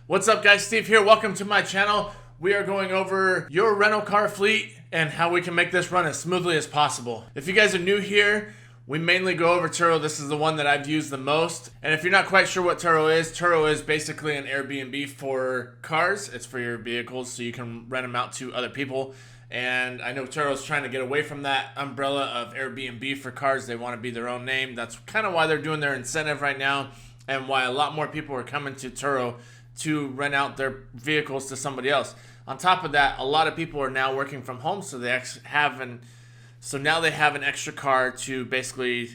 What's up, guys? Steve here. Welcome to my channel. We are going over your rental car fleet and how we can make this run as smoothly as possible. If you guys are new here, we mainly go over Turo. This is the one that I've used the most. And if you're not quite sure what Turo is basically an Airbnb for cars. It's for your vehicles, so you can rent them out to other people. And I know Turo's trying to get away from that umbrella of Airbnb for cars. They want to be their own name. That's kind of why they're doing their incentive right now, and why a lot more people are coming to Turo to rent out their vehicles to somebody else. On top of that, a lot of people are now working from home, so now they have an extra car to basically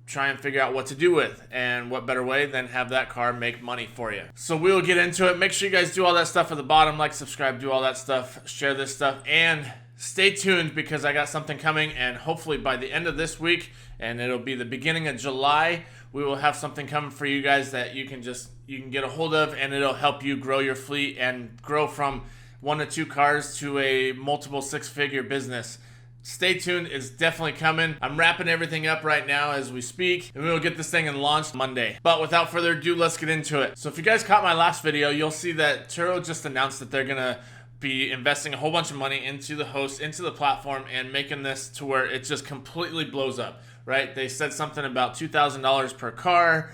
try and figure out what to do with. And what better way than have that car make money for you. So we'll get into it. Make sure you guys do all that stuff at the bottom. Like, subscribe, do all that stuff. Share this stuff. And stay tuned, because I got something coming. And hopefully by the end of this week, and it'll be the beginning of July, we will have something coming for you guys that you can get a hold of. And it'll help you grow your fleet and grow from 1 to 2 cars to a multiple 6-figure business. Stay tuned, it's definitely coming. I'm wrapping everything up right now as we speak, and we will get this thing launched Monday. But without further ado, let's get into it. So if you guys caught my last video, you'll see that Turo just announced that they're gonna be investing a whole bunch of money into the host, into the platform, and making this to where it just completely blows up, right? They said something about $2,000 per car,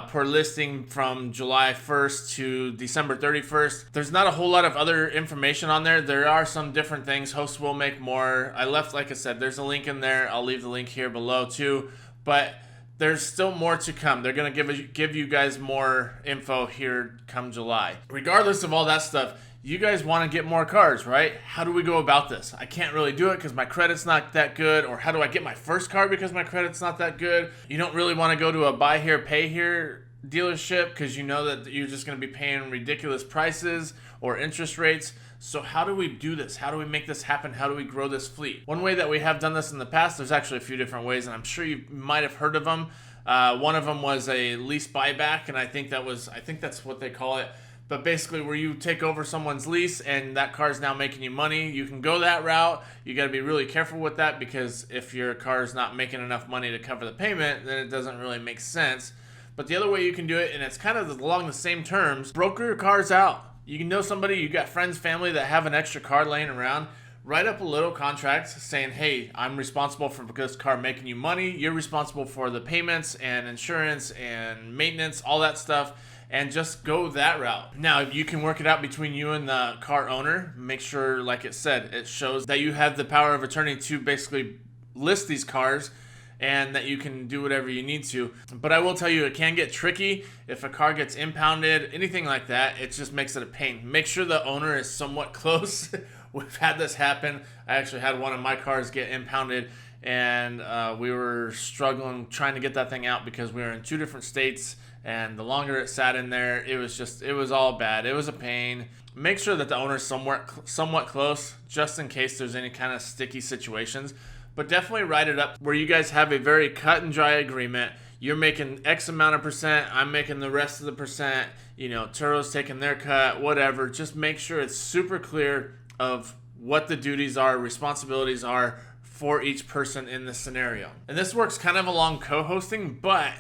per listing from July 1st to December 31st. There's not a whole lot of other information on there. There are some different things. Hosts will make more. Like I said, there's a link in there. I'll leave the link here below too. But there's still more to come. They're going to give you guys more info here come July. Regardless of all that stuff, you guys want to get more cars, right? How do we go about this? I can't really do it because my credit's not that good. Or how do I get my first car because my credit's not that good? You don't really want to go to a buy here, pay here dealership because you know that you're just going to be paying ridiculous prices or interest rates. So how do we do this? How do we make this happen? How do we grow this fleet? One way that we have done this in the past, there's actually a few different ways, and I'm sure you might have heard of them. One of them was a lease buyback, and I think that's what they call it. But basically where you take over someone's lease and that car is now making you money, you can go that route. You got to be really careful with that, because if your car is not making enough money to cover the payment, then it doesn't really make sense. But the other way you can do it, and it's kind of along the same terms, broker your cars out. You can know somebody, you got friends, family that have an extra car laying around. Write up a little contract saying, hey, I'm responsible for this car making you money. You're responsible for the payments and insurance and maintenance, all that stuff. And just go that route. Now, you can work it out between you and the car owner. Make sure, like it said, it shows that you have the power of attorney to basically list these cars, and that you can do whatever you need to. But I will tell you, it can get tricky. If a car gets impounded, anything like that, it just makes it a pain. Make sure the owner is somewhat close. We've had this happen. I actually had one of my cars get impounded, and we were struggling trying to get that thing out because we were in 2 different states. And the longer it sat in there, it was all bad. It was a pain. Make sure that the owner's somewhat close, just in case there's any kind of sticky situations. But definitely write it up where you guys have a very cut and dry agreement. You're making X amount of percent, I'm making the rest of the percent. Turo's taking their cut, whatever. Just make sure it's super clear of what the duties are, responsibilities are for each person in this scenario. And this works kind of along co-hosting, but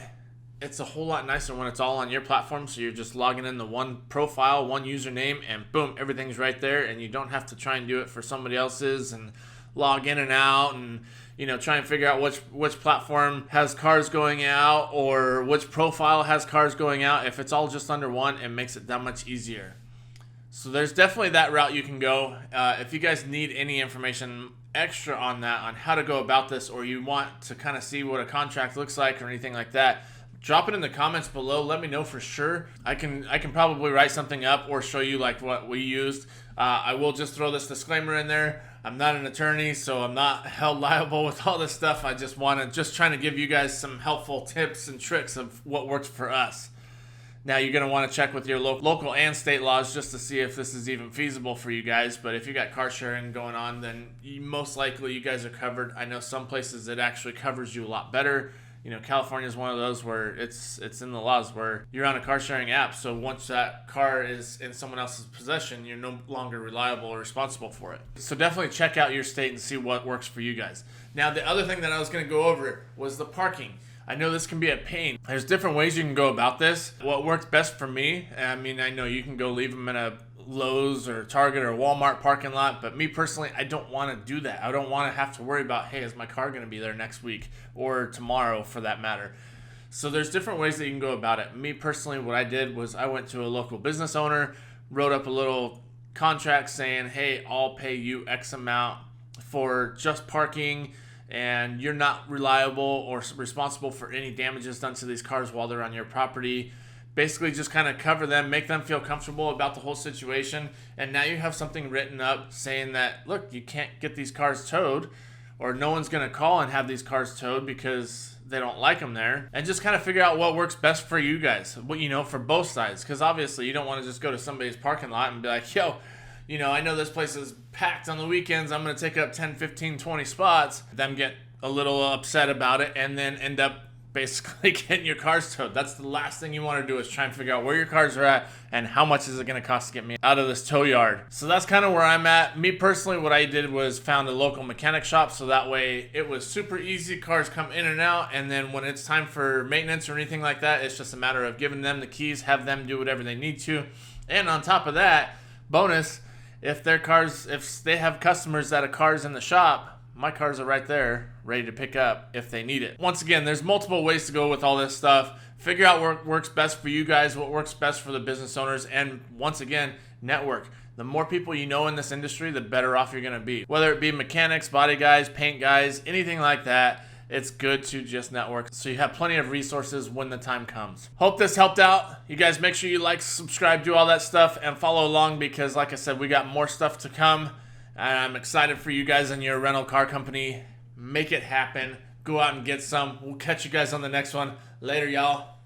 it's a whole lot nicer when it's all on your platform. So you're just logging in the one profile, one username, and boom, everything's right there. And you don't have to try and do it for somebody else's and log in and out and try and figure out which platform has cars going out or which profile has cars going out. If it's all just under one, it makes it that much easier. So there's definitely that route you can go. If you guys need any information extra on that, on how to go about this, or you want to kind of see what a contract looks like or anything like that, drop it in the comments below. Let me know for sure. I can probably write something up or show you like what we used. I will just throw this disclaimer in there. I'm not an attorney, so I'm not held liable with all this stuff. I just trying to give you guys some helpful tips and tricks of what works for us. Now, you're going to want to check with your local and state laws just to see if this is even feasible for you guys. But if you got car sharing going on, then most likely you guys are covered. I know some places it actually covers you a lot better. California is one of those where it's in the laws where you're on a car sharing app. So once that car is in someone else's possession, you're no longer reliable or responsible for it. So definitely check out your state and see what works for you guys. Now, the other thing that I was going to go over was the parking. I know this can be a pain. There's different ways you can go about this. What works best for me, I mean, I know you can go leave them in a Lowe's or Target or Walmart parking lot, but me personally, I don't want to do that. I don't want to have to worry about, hey, is my car going to be there next week or tomorrow for that matter. So there's different ways that you can go about it. Me personally, what I did was I went to a local business owner, wrote up a little contract saying, hey, I'll pay you X amount for just parking, and you're not reliable or responsible for any damages done to these cars while they're on your property. Basically just kind of cover them, make them feel comfortable about the whole situation. And now you have something written up saying that, look, you can't get these cars towed, or no one's going to call and have these cars towed because they don't like them there. And just kind of figure out what works best for you guys, for both sides. Because obviously you don't want to just go to somebody's parking lot and be like, yo, I know this place is packed on the weekends. I'm going to take up 10, 15, 20 spots. Them get a little upset about it and then end up basically getting your cars towed. That's the last thing you want to do, is try and figure out where your cars are at and how much is it going to cost to get me out of this tow yard. So that's kind of where I'm at. Me personally, what I did was found a local mechanic shop, so that way it was super easy. Cars come in and out, and then when it's time for maintenance or anything like that, it's just a matter of giving them the keys, have them do whatever they need to. And on top of that, bonus, if they have customers that have cars in the shop, my cars are right there, ready to pick up if they need it. Once again, there's multiple ways to go with all this stuff. Figure out what works best for you guys, what works best for the business owners, and once again, network. The more people you know in this industry, the better off you're gonna be. Whether it be mechanics, body guys, paint guys, anything like that, it's good to just network so you have plenty of resources when the time comes. Hope this helped out. You guys make sure you like, subscribe, do all that stuff, and follow along because, like I said, we got more stuff to come. And I'm excited for you guys and your rental car company. Make it happen. Go out and get some. We'll catch you guys on the next one. Later, y'all.